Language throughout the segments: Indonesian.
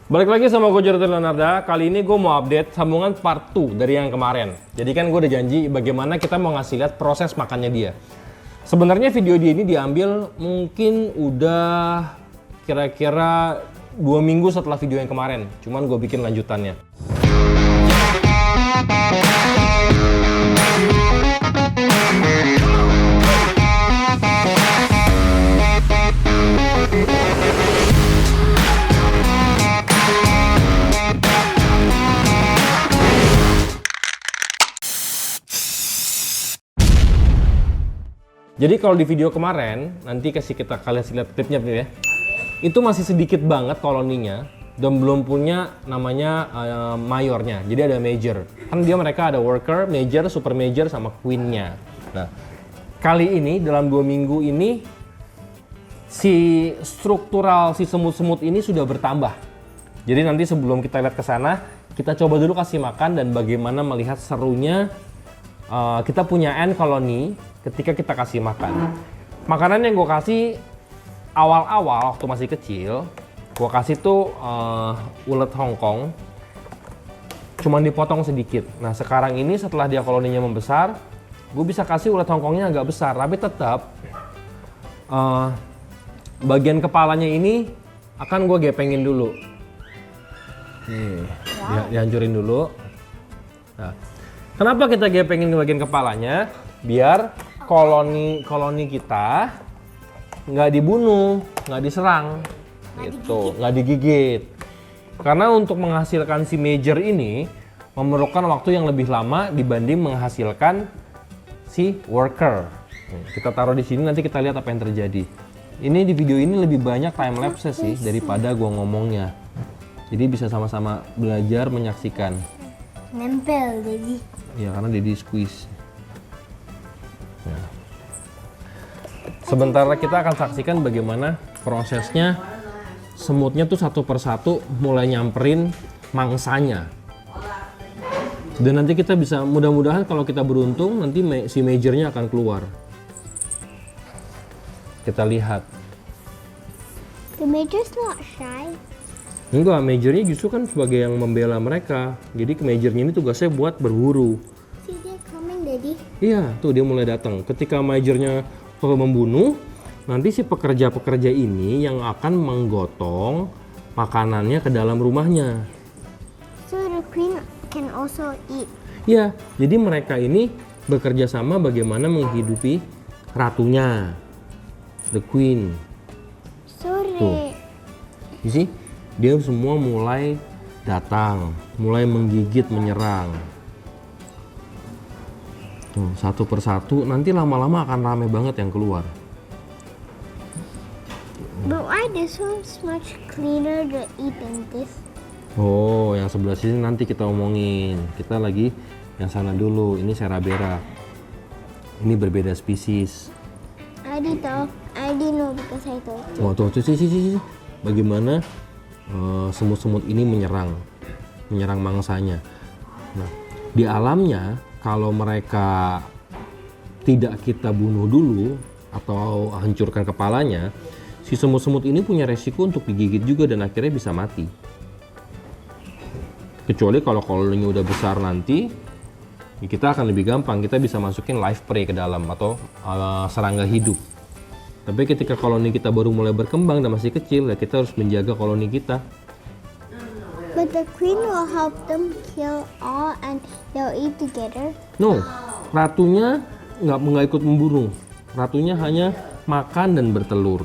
Balik lagi sama gue Jonathan Leonarda. Kali ini gue mau update sambungan part 2 dari yang kemarin. Jadi kan gue udah janji bagaimana kita mau ngasih lihat proses makannya dia. Sebenarnya video dia ini diambil mungkin udah kira-kira 2 minggu setelah video yang kemarin. Cuman gue bikin lanjutannya. Jadi kalau di video kemarin, nanti kita lihat klipnya ya. Itu masih sedikit banget koloninya dan belum punya namanya mayornya. Jadi ada major. Kan mereka ada worker, major, super major sama queen-nya. Nah, kali ini dalam 2 minggu ini si struktural si semut-semut ini sudah bertambah. Jadi nanti sebelum kita lihat ke sana, kita coba dulu kasih makan dan bagaimana melihat serunya kita punya ant colony ketika kita kasih makan. Makanan yang gue kasih awal-awal waktu masih kecil, gue kasih tuh ulet Hongkong, cuman dipotong sedikit. Nah sekarang ini setelah dia koloninya membesar, gue bisa kasih ulet Hongkongnya agak besar, tapi tetap bagian kepalanya ini akan gue gepengin dulu. Nih, dihancurin dulu. Nah, kenapa kita gepengin bagian kepalanya? Biar koloni kita nggak dibunuh, nggak diserang, gitu, nggak digigit. Karena untuk menghasilkan si major ini memerlukan waktu yang lebih lama dibanding menghasilkan si worker. Kita taruh di sini, nanti kita lihat apa yang terjadi. Ini di video ini lebih banyak time lapse sih daripada gua ngomongnya. Jadi bisa sama-sama belajar menyaksikan. Nempel, Daddy. Ya karena Daddy squeeze. Ya. Sebentar kita akan saksikan bagaimana prosesnya semutnya tuh satu persatu mulai nyamperin mangsanya. Dan nanti kita bisa, mudah-mudahan kalau kita beruntung nanti si majornya akan keluar. Kita lihat. The major's not shy. Enggak, majornya justru kan sebagai yang membela mereka. Jadi majornya ini tugasnya buat berburu. See, they're coming, Daddy. Iya, tuh dia mulai datang. Ketika majornya membunuh, nanti si pekerja-pekerja ini yang akan menggotong makanannya ke dalam rumahnya. So the queen can also eat. Iya, jadi mereka ini bekerja sama bagaimana menghidupi ratunya, the queen. Sorry. You see? Dia semua mulai datang, mulai menggigit, menyerang. Tuh, satu persatu, nanti lama-lama akan rame banget yang keluar. But why this one's much cleaner to eat than this? Oh, yang sebelah sini nanti kita omongin. Kita lagi yang sana dulu. Ini Cerabera. Ini berbeda spesies. I didn't know because I told you. Oh, tuh, sih. Bagaimana semut-semut ini menyerang mangsanya. Nah, di alamnya kalau mereka tidak kita bunuh dulu atau hancurkan kepalanya, si semut-semut ini punya resiko untuk digigit juga dan akhirnya bisa mati. Kecuali kalau koloninya udah besar nanti, kita akan lebih gampang, kita bisa masukin live prey ke dalam atau serangga hidup. Tapi ketika koloni kita baru mulai berkembang dan masih kecil, ya kita harus menjaga koloni kita. But the queen will help them kill all and they'll eat together. No, ratunya nggak ikut membunuh. Ratunya hanya makan dan bertelur.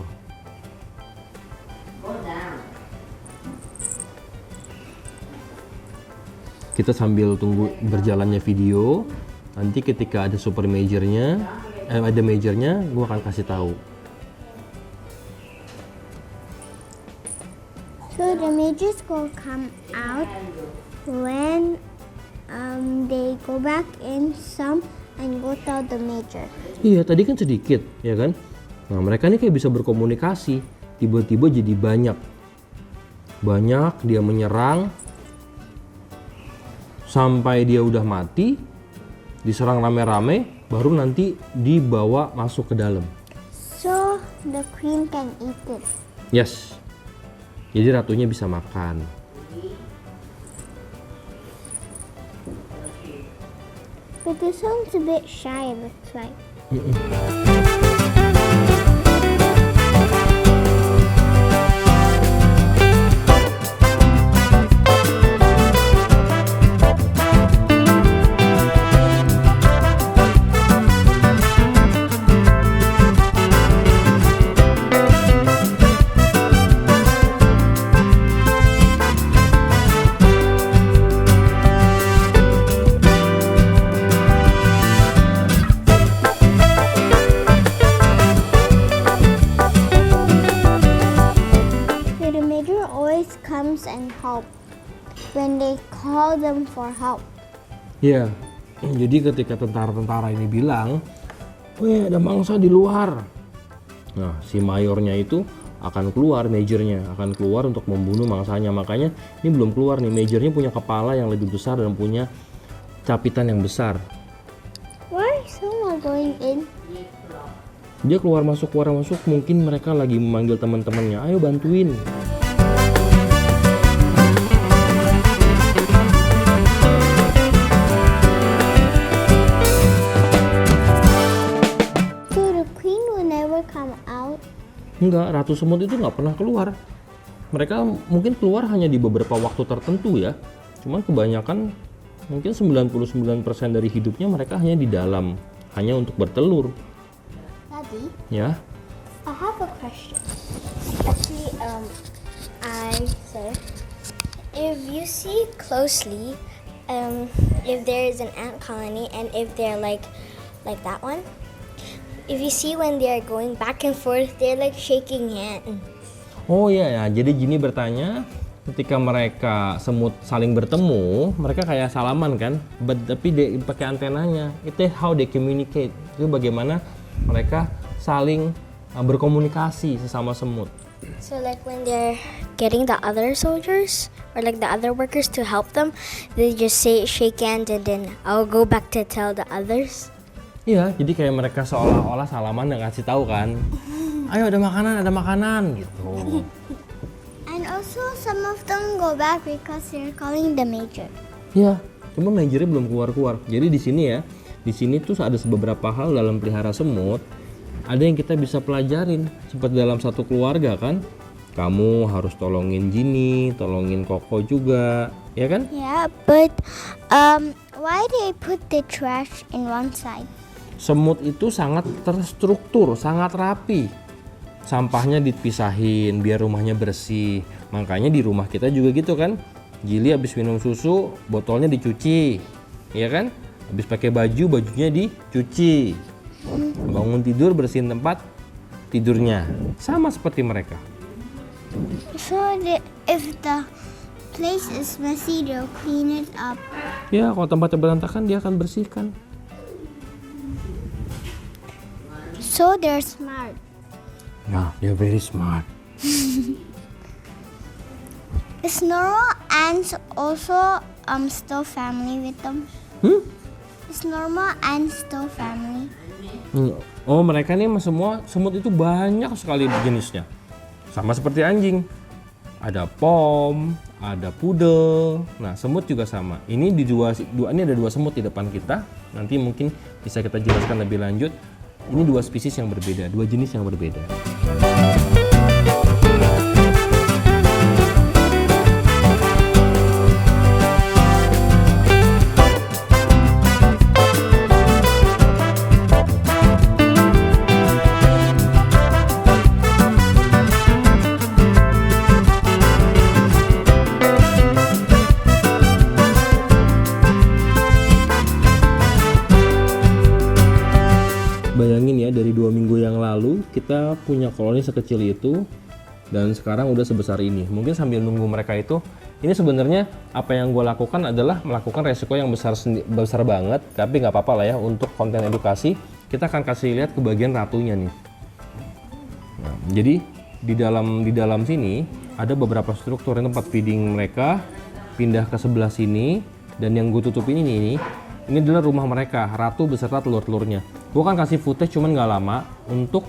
Kita sambil tunggu berjalannya video. Nanti ketika ada super majornya, ada majornya, gue akan kasih tahu. So the majors will come out when they go back in some and go tell the major. Iya, tadi kan sedikit, ya kan? Nah, mereka ini kayak bisa berkomunikasi. Tiba-tiba jadi banyak. Banyak, dia menyerang. Sampai dia udah mati, diserang rame-rame, baru nanti dibawa masuk ke dalam. So the queen can eat it. Yes. Jadi ratunya bisa makan. But this one's a bit shy, it looks like. So the major always comes and help when they call them for help. Iya, jadi ketika tentara-tentara ini bilang, weh ada mangsa di luar. Nah, si mayornya itu akan keluar, majornya akan keluar untuk membunuh mangsanya. Makanya ini belum keluar nih, majornya punya kepala yang lebih besar dan punya capitan yang besar. Why is someone going in? Dia keluar masuk, mungkin mereka lagi memanggil teman-temannya, ayo bantuin. So the queen will never come out. Enggak, Ratu Semut itu nggak pernah keluar. Mereka mungkin keluar hanya di beberapa waktu tertentu ya. Cuman kebanyakan, mungkin 99% dari hidupnya mereka hanya di dalam, hanya untuk bertelur. Daddy, Ya, I have a question. Actually, I said, if you see closely, if there is an ant colony and if they're like that one, if you see when they're going back and forth, they're like shaking hands. oh iya ya. Jadi Ginny bertanya, ketika mereka semut saling bertemu, mereka kayak salaman kan, tapi dia pakai antenanya. Itu how they communicate. Itu bagaimana mereka saling berkomunikasi sesama semut. So like when they're getting the other soldiers or like the other workers to help them, they just say shake hands and then I'll go back to tell the others. Iya, jadi kayak mereka seolah-olah salaman dan kasih tahu kan, ayo ada makanan gitu. And also some of them go back because they're calling the major. Iya, cuma majornya belum keluar-keluar. Jadi di sini ya, di sini tuh ada beberapa hal dalam pelihara semut. Ada yang kita bisa pelajarin, seperti dalam satu keluarga kan. Kamu harus tolongin Ginny, tolongin Koko juga, ya kan? Yeah, but why they put the trash in one side? Semut itu sangat terstruktur, sangat rapi. Sampahnya dipisahin biar rumahnya bersih. Makanya di rumah kita juga gitu kan. Gili habis minum susu, botolnya dicuci, ya kan? Habis pakai baju, bajunya dicuci. Bangun tidur, bersihin tempat tidurnya. Sama seperti mereka. So if the place is messy, they'll clean it up. Ya, kalau tempatnya berantakan dia akan bersihkan. So they're smart. Nah, they're very smart. Is normal ants also still family with them? Is normal ants still family? Oh, mereka nih semua semut itu banyak sekali jenisnya. Sama seperti anjing. Ada pom, ada pudel. Nah, semut juga sama. Ini ini ada dua semut di depan kita. Nanti mungkin bisa kita jelaskan lebih lanjut. Ini dua spesies yang berbeda, dua jenis yang berbeda. Bayangin ya, dari 2 minggu yang lalu kita punya koloni sekecil itu dan sekarang udah sebesar ini. Mungkin sambil nunggu mereka itu, ini sebenarnya apa yang gue lakukan adalah melakukan resiko yang besar banget, tapi nggak apa-apa lah ya, untuk konten edukasi. Kita akan kasih lihat ke bagian ratunya nih. Nah, jadi di dalam sini ada beberapa struktur yang tempat feeding mereka, pindah ke sebelah sini, dan yang gue tutupin ini adalah rumah mereka, ratu beserta telur-telurnya. Gue kan kasih footage cuman nggak lama untuk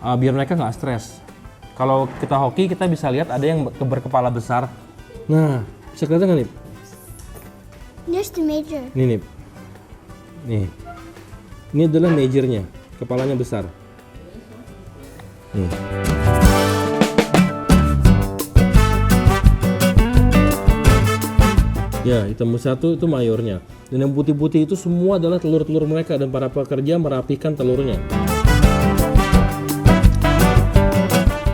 biar mereka nggak stres. Kalau kita hoki kita bisa lihat ada yang berkepala besar. Nah, bisa kelihatan nggak Nip? There's the major. Ini Nip. Nih. Ini adalah majornya. Kepalanya besar. Nih. Ya, hitam satu itu mayornya. Dan yang putih-putih itu semua adalah telur-telur mereka dan para pekerja merapikan telurnya.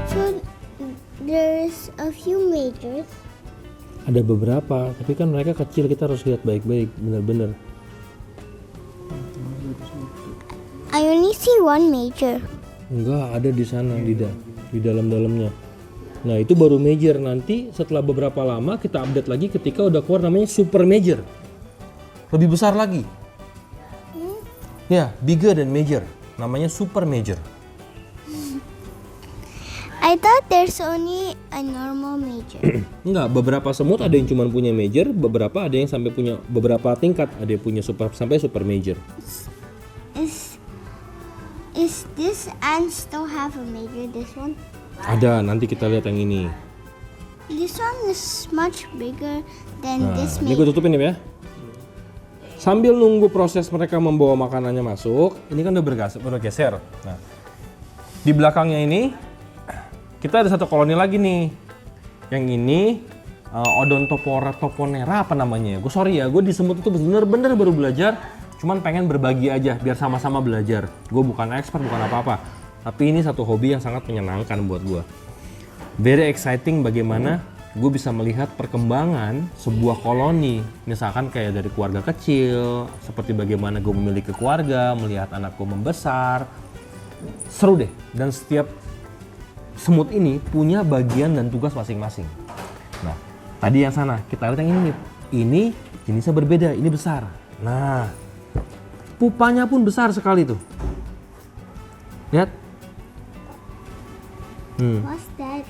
So there's a few majors. Ada beberapa, tapi kan mereka kecil, kita harus lihat baik-baik, bener-bener. I only see one major. Enggak, ada di sana, di dalam-dalamnya. Nah, itu baru major. Nanti setelah beberapa lama kita update lagi ketika udah keluar namanya super major. Lebih besar lagi. Ya, bigger than major. Namanya super major. I thought there's only a normal major. Enggak, beberapa semut ada yang cuma punya major, beberapa ada yang sampai punya beberapa tingkat, ada yang punya sampai super major. Is this ant still have a major? This one? Ada, nanti kita lihat yang ini. This one is much bigger than Nah, this ini gue major. tutupin ya. Sambil nunggu proses mereka membawa makanannya masuk, ini kan udah bergeser. Nah, di belakangnya ini kita ada satu koloni lagi nih. Yang ini Odontopora toponera apa namanya? Gue sorry ya, gue di semut itu bener-bener baru belajar. Cuman pengen berbagi aja biar sama-sama belajar. Gue bukan expert, bukan apa-apa. Tapi ini satu hobi yang sangat menyenangkan buat gue. Very exciting bagaimana gue bisa melihat perkembangan sebuah koloni. Misalkan kayak dari keluarga kecil, seperti bagaimana gue memiliki keluarga, melihat anakku membesar. Seru deh, dan setiap semut ini punya bagian dan tugas masing-masing. Nah, tadi yang sana, kita lihat yang ini. Ini jenisnya berbeda, ini besar. Nah, pupanya pun besar sekali tuh. Lihat. What's that?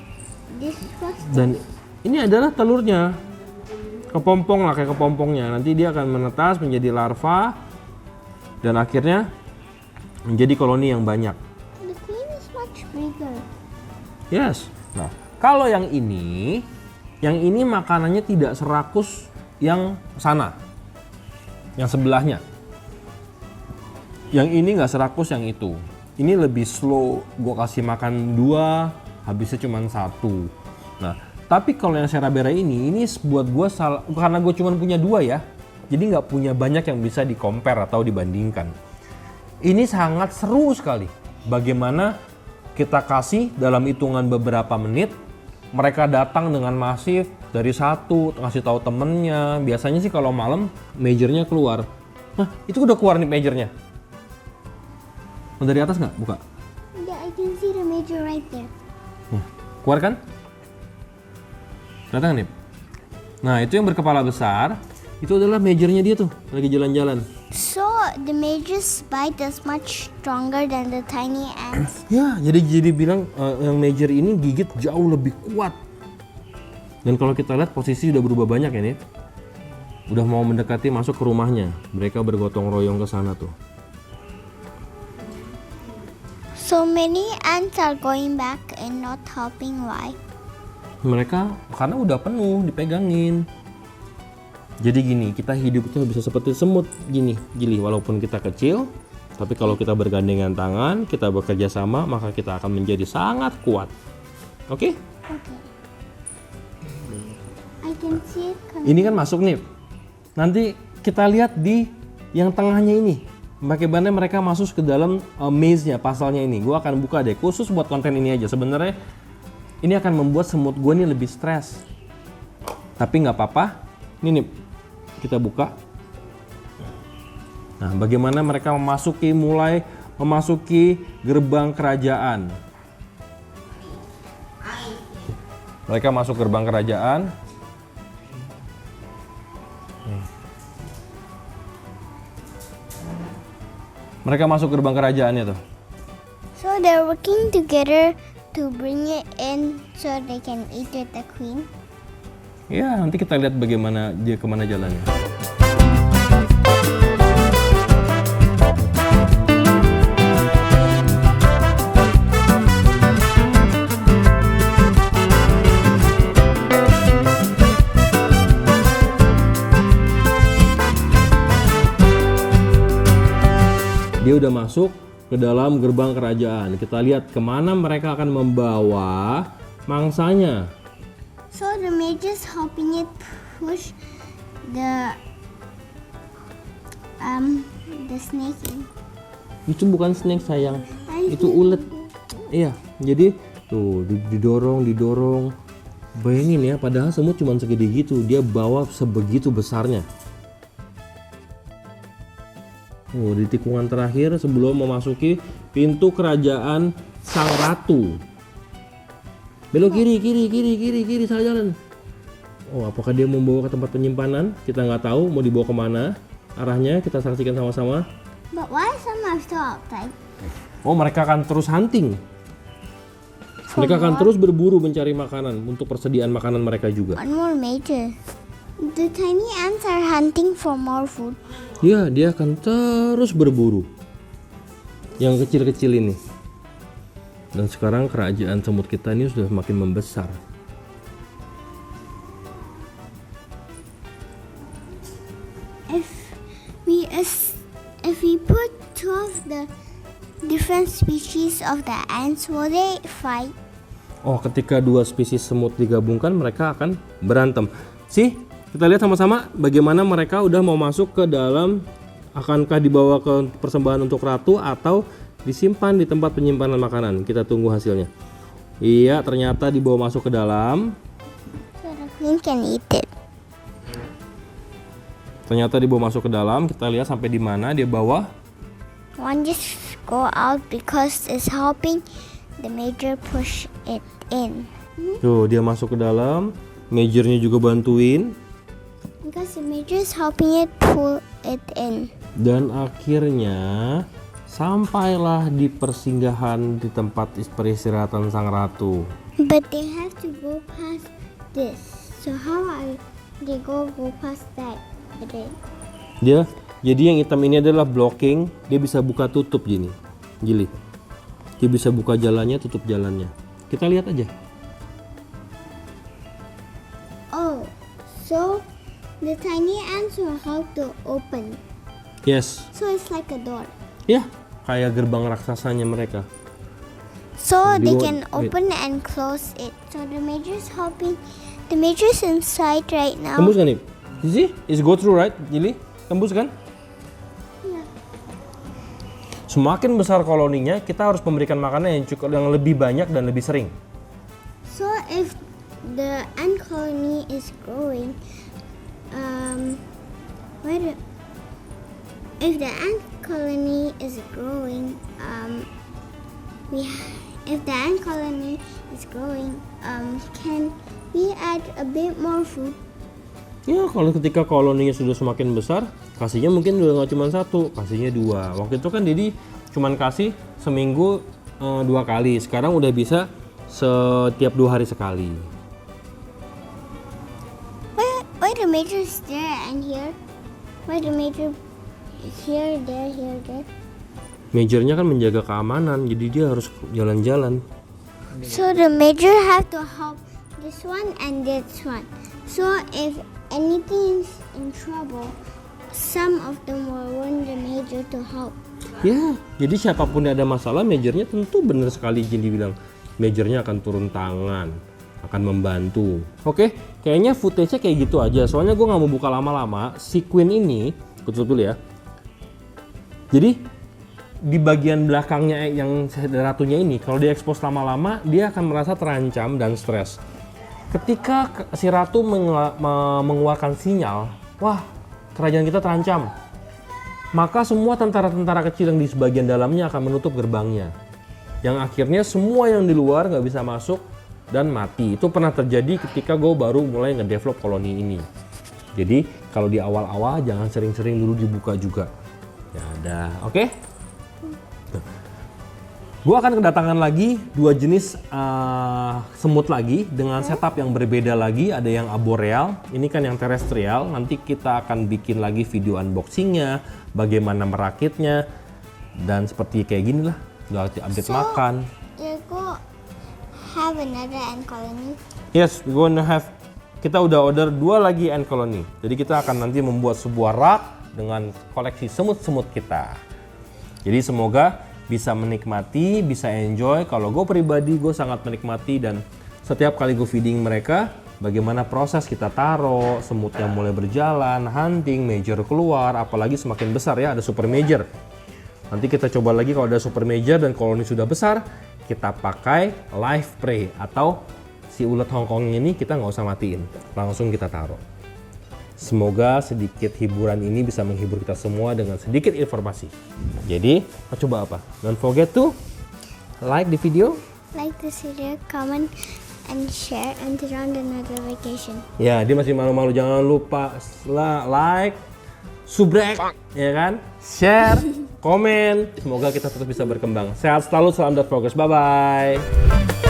Dan ini adalah telurnya. Kepompong lah, kayak kepompongnya. Nanti dia akan menetas menjadi larva dan akhirnya menjadi koloni yang banyak. The queen is much bigger. Yes. Nah, kalau yang ini makanannya tidak serakus yang sana, yang sebelahnya. Yang ini nggak serakus yang itu. Ini lebih slow. Gue kasih makan 2, habisnya cuma 1. Nah, tapi kalau yang Cerabera ini buat gue karena gue cuma punya 2 ya. Jadi nggak punya banyak yang bisa di-compare atau dibandingkan. Ini sangat seru sekali. Bagaimana kita kasih dalam hitungan beberapa menit, mereka datang dengan masif dari satu, ngasih tahu temennya. Biasanya sih kalau malam majornya keluar. Nah, itu udah keluar nih majornya. Mau dari atas nggak? Buka. Yeah, I can see the major right there. Keluar kan? Datang nih. Nah, itu yang berkepala besar, itu adalah majornya dia tuh, lagi jalan-jalan. So the major's bite is much stronger than the tiny ants. Ya, jadi bilang yang major ini gigit jauh lebih kuat. Dan kalau kita lihat posisi udah berubah banyak ya nih. Udah mau mendekati masuk ke rumahnya. Mereka bergotong royong ke sana tuh. So many ants are going back and not helping. Why? Mereka karena udah penuh dipegangin. Jadi gini, kita hidup itu bisa seperti semut gini, Gili. Walaupun kita kecil, tapi kalau kita bergandengan tangan, kita bekerja sama, maka kita akan menjadi sangat kuat. Oke? Okay. I can see it coming. Ini kan masuk nih. Nanti kita lihat di yang tengahnya ini. Bagaimana mereka masuk ke dalam maze-nya, pasalnya ini. Gue akan buka deh, khusus buat konten ini aja. Sebenarnya ini akan membuat semut gue nih lebih stres. Tapi nggak apa-apa. Ini nih, kita buka. Nah, bagaimana mereka mulai memasuki gerbang kerajaan. Mereka masuk gerbang kerajaan. Mereka masuk gerbang kerajaannya tuh. So they're working together to bring it in so they can eat it, the queen. Ya, nanti kita lihat bagaimana dia kemana jalannya. Dia udah masuk ke dalam gerbang kerajaan. Kita lihat kemana mereka akan membawa mangsanya. So the mage's helping it push the snake in. Itu bukan snake sayang, itu ulet. Iya, jadi tuh didorong. Bayangin ya, padahal semut cuma segede gitu, dia bawa sebegitu besarnya. Di tikungan terakhir sebelum memasuki pintu kerajaan sang ratu. Belok kiri, salah jalan. Oh, apakah dia membawa ke tempat penyimpanan? Kita nggak tahu mau dibawa kemana. Arahnya kita saksikan sama-sama. But why some are still outside? Oh, mereka akan terus hunting. Mereka akan terus berburu mencari makanan untuk persediaan makanan mereka juga. One more major. The tiny ants are hunting for more food. Ya, dia akan terus berburu. Yang kecil-kecil ini. Dan sekarang kerajaan semut kita ini sudah makin membesar. If we put two of the different species of the ants, will they fight? Oh, ketika dua spesies semut digabungkan, mereka akan berantem. Kita lihat sama-sama bagaimana mereka udah mau masuk ke dalam. Akankah dibawa ke persembahan untuk ratu atau disimpan di tempat penyimpanan makanan? Kita tunggu hasilnya. Iya, ternyata dibawa masuk ke dalam. So the queen can eat it. Ternyata dibawa masuk ke dalam. Kita lihat sampai di mana dia bawa. One just go out because it's helping the major push it in. Tuh, dia masuk ke dalam. Majornya juga bantuin. Because the major is helping it pull it in. Dan akhirnya sampailah di persinggahan di tempat peristirahatan sang ratu. But they have to go past this. So how are they go past that? Jadi yang hitam ini adalah blocking. Dia bisa buka tutup gini, Jili. Dia bisa buka jalannya, tutup jalannya. Kita lihat aja. Oh, so the tiny ants will help to open. Yes. So it's like a door. Ya, kayak gerbang raksasanya mereka. So they Wait. can open and close it. So the major's helping. The major's inside right now. Tembus kan nih? You see? It's go through, right, Jili? Tembus kan? Yeah. Semakin besar koloninya, kita harus memberikan makanan yang lebih banyak dan lebih sering. So if the ant colony is growing, if the ant colony is growing, can we add a bit more food? Ya, kalau ketika koloninya sudah semakin besar, kasihnya mungkin udah nggak cuma satu, kasihnya dua. Waktu itu kan Didi cuma kasih seminggu 2 kali. Sekarang udah bisa setiap 2 hari sekali. Why the major is there and here? Why the major is here, there, there? Majornya kan menjaga keamanan, jadi dia harus jalan-jalan. So the major have to help this one and this one. So if anything is in trouble, some of them will want the major to help. Ya, jadi siapapun yang ada masalah, majornya tentu benar sekali Jindy bilang. Majornya akan turun tangan, akan membantu. Oke, kayaknya footage-nya kayak gitu aja. Soalnya gue nggak mau buka lama-lama. Si Queen ini, tutup dulu ya. Jadi di bagian belakangnya yang ratunya ini, kalau dia expose lama-lama, dia akan merasa terancam dan stres. Ketika si ratu mengeluarkan sinyal, wah, kerajaan kita terancam. Maka semua tentara-tentara kecil yang di sebagian dalamnya akan menutup gerbangnya. Yang akhirnya semua yang di luar nggak bisa masuk dan mati. Itu pernah terjadi ketika gue baru mulai ngedevelop koloni ini. Jadi kalau di awal-awal jangan sering-sering dulu dibuka juga. Ya udah, oke? Gue akan kedatangan lagi 2 jenis semut lagi dengan setup yang berbeda lagi. Ada yang arboreal, ini kan yang terestrial. Nanti kita akan bikin lagi video unboxingnya, bagaimana merakitnya, dan seperti kayak gini lah. Udah update makan. You go have another ant colony. Yes, we're gonna have. Kita udah order 2 lagi ant colony. Jadi kita akan nanti membuat sebuah rak dengan koleksi semut-semut kita. Jadi semoga bisa menikmati, bisa enjoy. Kalau gue pribadi, gue sangat menikmati dan setiap kali gue feeding mereka, bagaimana proses kita taruh, semutnya mulai berjalan, hunting, major keluar, apalagi semakin besar ya, ada super major. Nanti kita coba lagi kalau ada super major dan koloni sudah besar, kita pakai live prey atau si ulet Hongkong ini kita nggak usah matiin, langsung kita taruh. Semoga sedikit hiburan ini bisa menghibur kita semua dengan sedikit informasi. Jadi, mau coba apa? Don't forget to like the video. Like this video, comment, and share, and turn on the notification. Ya, dia masih malu-malu. Jangan lupa like, subrek, ya kan? Share, komen. Semoga kita terus bisa berkembang. Sehat selalu, salam Dot Progress. Bye-bye.